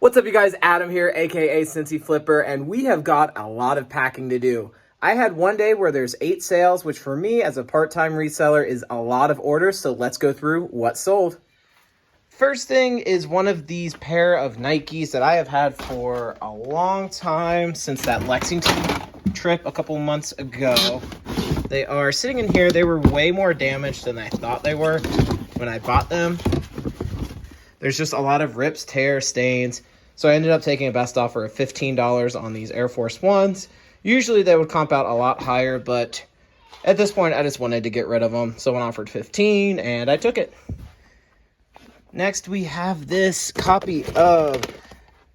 What's up, you guys? Adam here, aka Cincy Flipper, and we have got a lot of packing to do. I had one day where there's 8 sales, which for me as a part-time reseller is a lot of orders, so let's go through what sold. First thing is one of these pair of Nikes that I have had for a long time, since that Lexington trip a couple months ago. They are sitting in here. They were way more damaged than I thought they were when I bought them. There's just a lot of rips, tears, stains. So I ended up taking a best offer of $15 on these Air Force Ones. Usually they would comp out a lot higher, but at this point I just wanted to get rid of them. Someone offered $15 and I took it. Next we have this copy of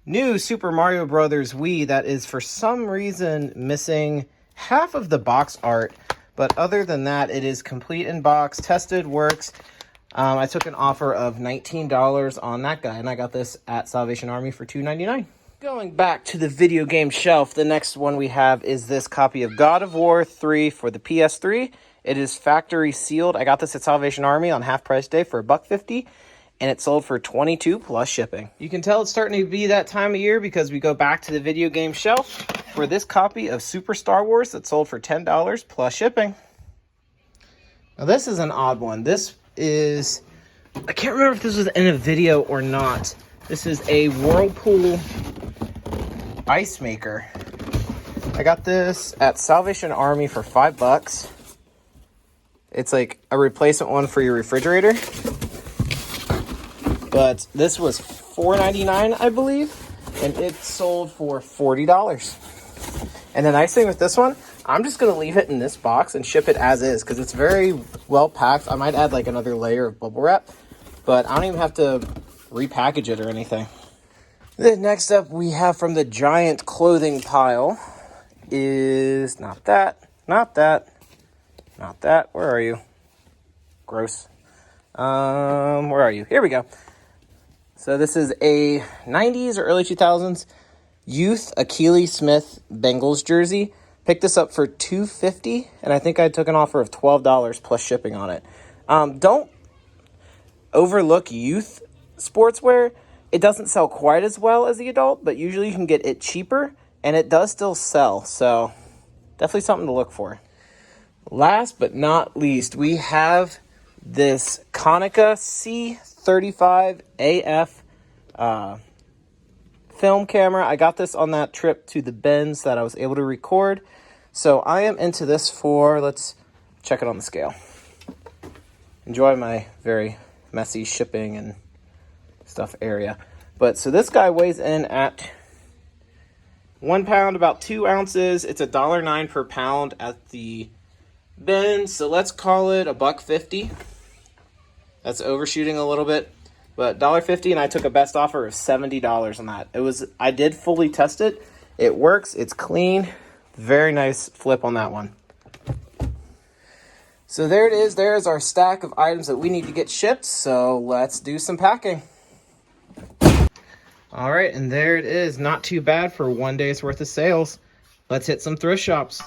new Super Mario Brothers Wii that is for some reason missing half of the box art. But other than that, it is complete in box, tested, works. I took an offer of $19 on that guy, and I got this at Salvation Army for $2.99. Going back to the video game shelf, the next one we have is this copy of God of War 3 for the PS3. It is factory sealed. I got this at Salvation Army on half price day for $1.50, and it sold for $22 plus shipping. You can tell it's starting to be that time of year because we go back to the video game shelf for this copy of Super Star Wars that sold for $10 plus shipping. Now this is an odd one. This is, I can't remember if this was in a video or not. This is a Whirlpool Ice Maker. I got this at Salvation Army for $5. It's like a replacement one for your refrigerator. But this was $4.99, I believe, and it sold for $40. And the nice thing with this one, I'm just going to leave it in this box and ship it as is because it's very well packed. I might add like another layer of bubble wrap, but I don't even have to repackage it or anything. Then next up we have from the giant clothing pile is not that. Where are you? Gross. Where are you? Here we go. So this is a 90s or early 2000s youth Achilles Smith Bengals jersey. Picked this up for $2.50, and I think I took an offer of $12 plus shipping on it. Don't overlook youth sportswear. It doesn't sell quite as well as the adult, but usually you can get it cheaper, and it does still sell, so definitely something to look for. Last but not least, we have this Konica C35AF film camera. I got this on that trip to the Benz that I was able to record. So I am into this for, let's check it on the scale. Enjoy my very messy shipping and stuff area. But so this guy weighs in at 1 pound, about 2 ounces. It's $1.09 per pound at the Benz. So let's call it $1.50. That's overshooting a little bit. But $1.50, and I took a best offer of $70 on that. I did fully test it. It works. It's clean. Very nice flip on that one. So there it is. There's our stack of items that we need to get shipped. So let's do some packing. All right, and there it is. Not too bad for one day's worth of sales. Let's hit some thrift shops.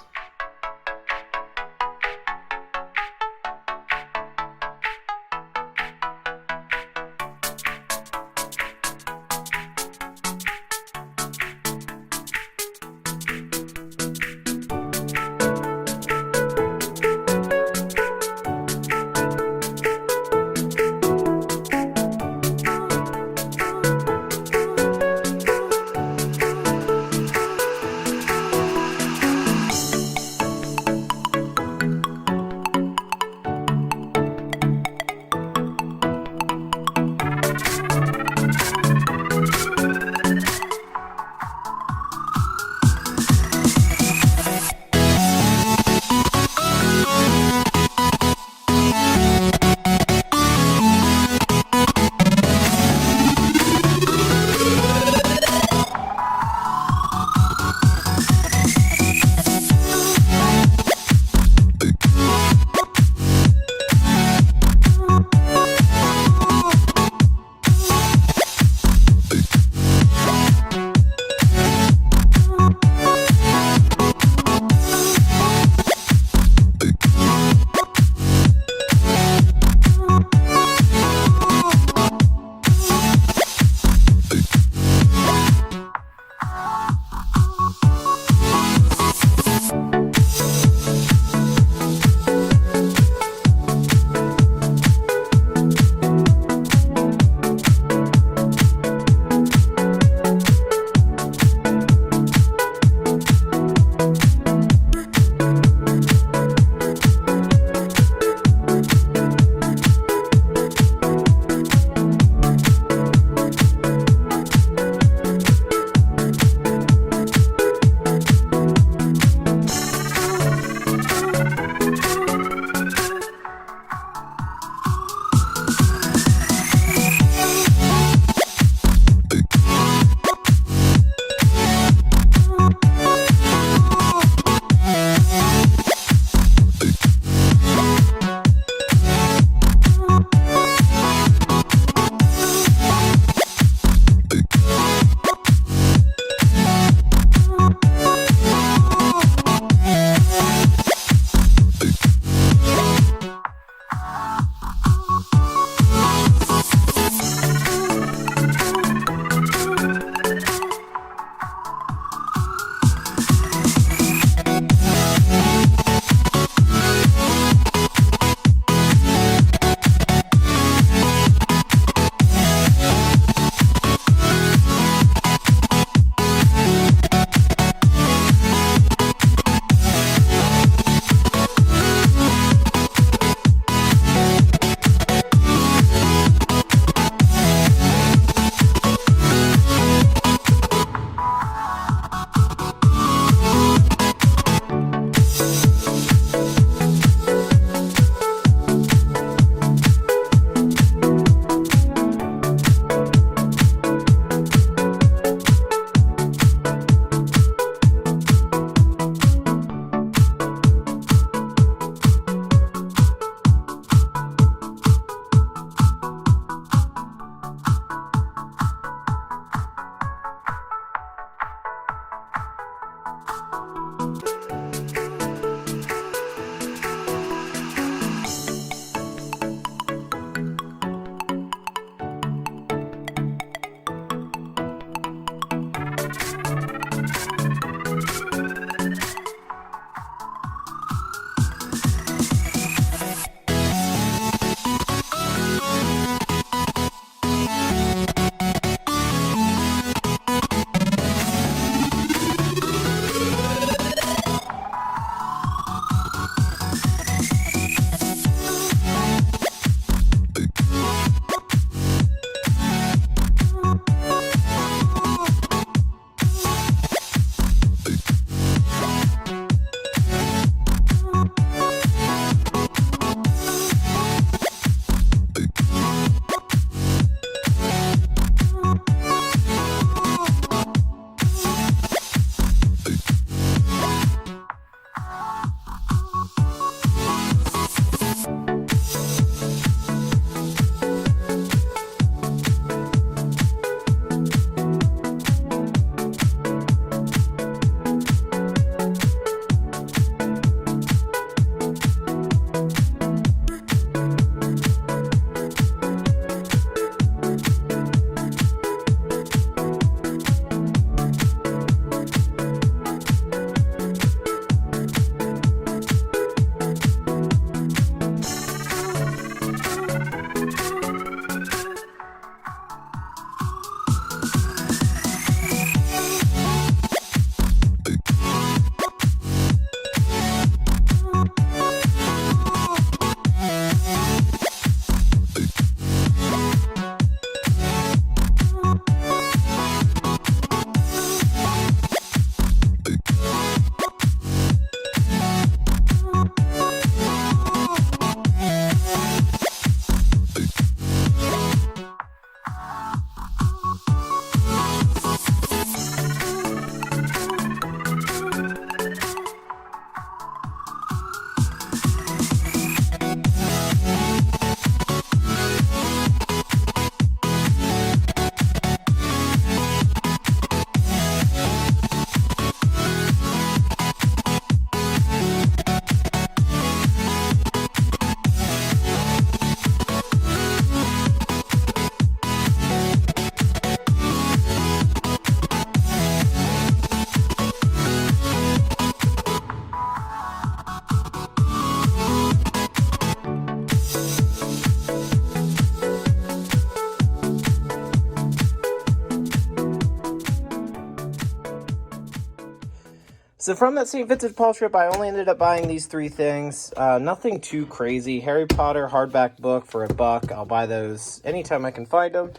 So from that same vintage Paul trip, I only ended up buying these 3 things. Nothing too crazy. Harry Potter hardback book for $1. I'll buy those anytime I can find them.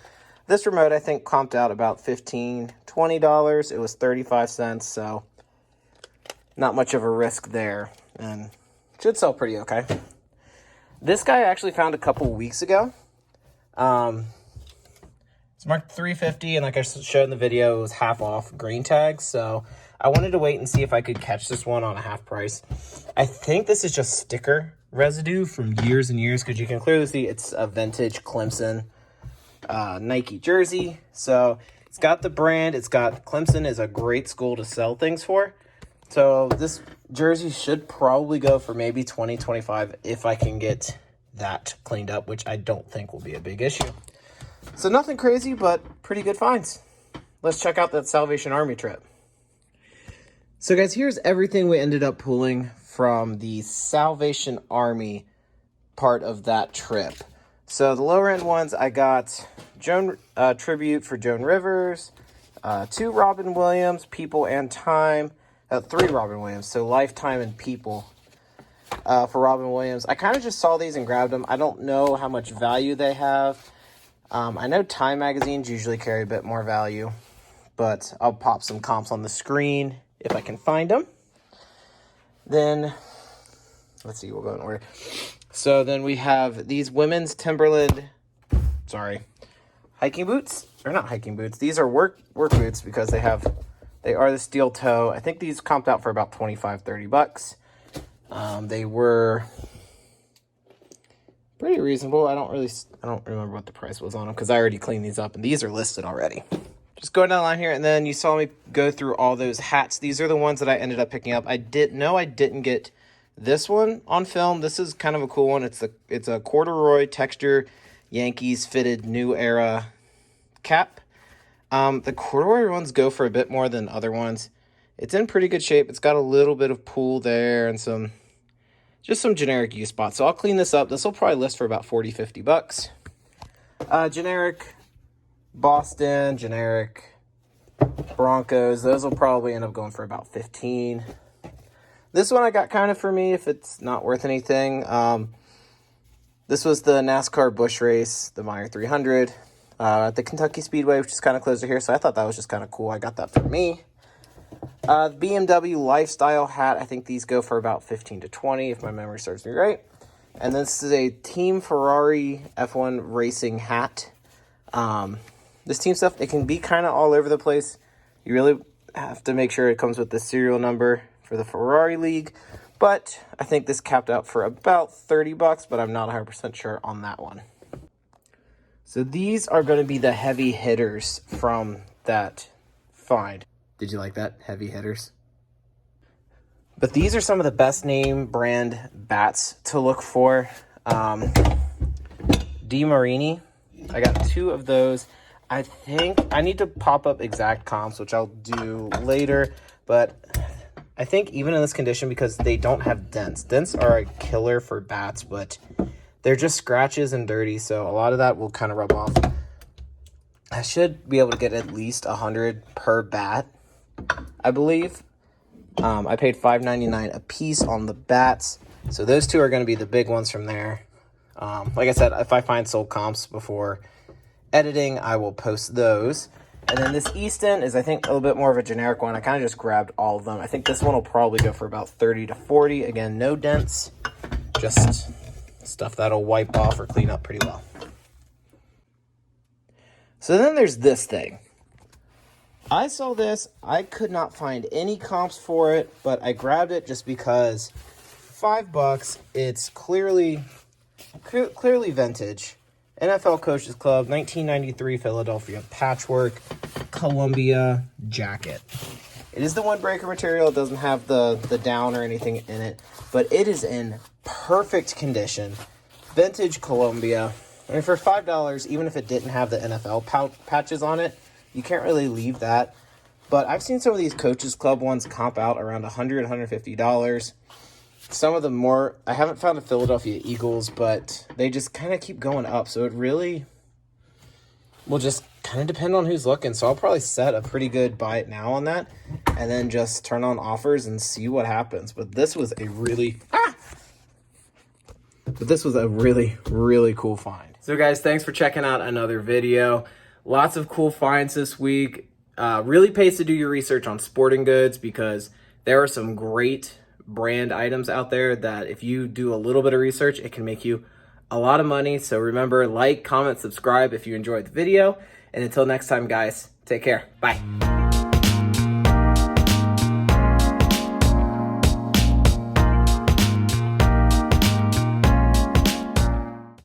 This remote, I think, comped out about $15, $20. It was 35 cents, so not much of a risk there. And should sell pretty okay. This guy I actually found a couple weeks ago. It's marked $3.50, and like I showed in the video, it was half off green tags. So I wanted to wait and see if I could catch this one on a half price. I think this is just sticker residue from years and years, because you can clearly see it's a vintage Clemson Nike jersey. So it's got the brand. It's got Clemson is a great school to sell things for. So this jersey should probably go for maybe $20, $25 if I can get that cleaned up, which I don't think will be a big issue. So nothing crazy, but pretty good finds. Let's check out that Salvation Army trip. So guys, here's everything we ended up pulling from the Salvation Army part of that trip. So the lower end ones, I got Joan tribute for Joan Rivers, 2 Robin Williams, People and Time, 3 Robin Williams, so Lifetime and People for Robin Williams. I kind of just saw these and grabbed them. I don't know how much value they have. I know Time magazines usually carry a bit more value, but I'll pop some comps on the screen if I can find them. Then, let's see, we'll go in order. So then we have these women's Timberland, hiking boots, or not hiking boots. These are work boots because they are the steel toe. I think these comped out for about $25, $30. They were pretty reasonable. I don't remember what the price was on them because I already cleaned these up, and these are listed already. Just going down the line here, and then you saw me go through all those hats. These are the ones that I ended up picking up. I didn't get this one on film. This is kind of a cool one. It's a corduroy texture Yankees fitted new era cap. The corduroy ones go for a bit more than other ones. It's in pretty good shape. It's got a little bit of pool there and just some generic use spots. So I'll clean this up. This will probably list for about $40, $50. Generic Boston, generic Broncos. Those will probably end up going for about $15. This one I got kind of for me if it's not worth anything. This was the NASCAR Busch Race, the Meyer 300 at the Kentucky Speedway, which is kind of close to here. So I thought that was just kind of cool. I got that for me. BMW lifestyle hat. I think these go for about $15 to $20 if my memory serves me right. And this is a Team Ferrari F1 racing hat. This team stuff, it can be kind of all over the place. You really have to make sure it comes with the serial number for the Ferrari League. But I think this capped out for about $30, but I'm not 100% sure on that one. So these are going to be the heavy hitters from that find. Did you like that? Heavy hitters. But these are some of the best name brand bats to look for. D. Marini. I got 2 of those. I think I need to pop up exact comps, which I'll do later. But I think even in this condition, because they don't have dents. Dents are a killer for bats, but they're just scratches and dirty. So a lot of that will kind of rub off. I should be able to get at least 100 per bat, I believe. I paid $5.99 a piece on the bats. So those 2 are going to be the big ones from there. Like I said, if I find sold comps before editing, I will post those. And then this Easton is, I think, a little bit more of a generic one. I kind of just grabbed all of them. I think this one will probably go for about $30 to $40. Again, no dents. Just stuff that'll wipe off or clean up pretty well. So then there's this thing. I saw this. I could not find any comps for it, but I grabbed it just because $5. It's clearly vintage. NFL Coaches Club, 1993 Philadelphia patchwork Columbia jacket. It is the windbreaker material. It doesn't have the down or anything in it, but it is in perfect condition. Vintage Columbia. I mean, for $5, even if it didn't have the NFL patches on it, you can't really leave that. But I've seen some of these Coaches Club ones comp out around $100, $150. Some of them more, I haven't found the Philadelphia Eagles, but they just kind of keep going up. So it really will just kind of depend on who's looking. So I'll probably set a pretty good buy it now on that. and then just turn on offers and see what happens. But this was a really really cool find. So guys, thanks for checking out another video. Lots of cool finds this week. Really pays to do your research on sporting goods, because there are some great brand items out there that if you do a little bit of research, it can make you a lot of money. So remember, like, comment, subscribe if you enjoyed the video. And until next time, guys, take care. Bye.